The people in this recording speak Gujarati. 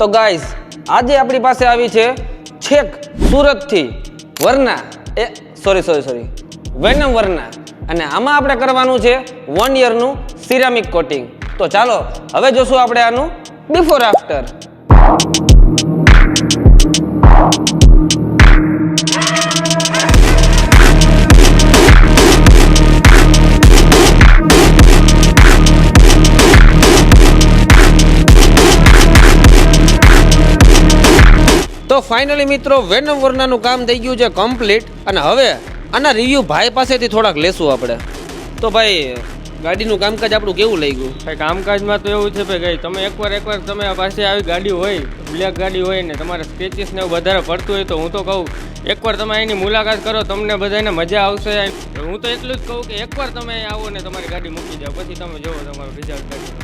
તો ગાઈઝ આજે આપણી પાસે આવી છે છેક સુરતથી વરના સોરી વેનમ વરના, અને આમાં આપણે કરવાનું છે 1 યરનું સિરામિક કોટિંગ. તો ચાલો હવે જોશું આપણે આનું બિફોર આફ્ટર. તો ફાઇનલી મિત્રો વેનમ વર્નાનું કામ થઈ ગયું છે કમ્પ્લીટ, અને હવે આના રિવ્યૂ ભાઈ પાસેથી થોડાક લેશું આપણે. તો ભાઈ ગાડીનું કામકાજ આપણું કેવું લઈ ગયું? ભાઈ કામકાજમાં તો એવું છે ભાઈ, તમે એકવાર તમે પાસે આવી ગાડી હોય, બ્લેક ગાડી હોય ને તમારે સ્ક્રેચીસ ને એવું વધારે પડતું હોય તો હું તો કહું એકવાર તમે એની મુલાકાત કરો, તમને બધાને મજા આવશે. હું તો એટલું જ કહું કે એકવાર તમે આવો ને તમારી ગાડી મૂકી જાઓ, પછી તમે જોવો તમારું રિઝલ્ટ.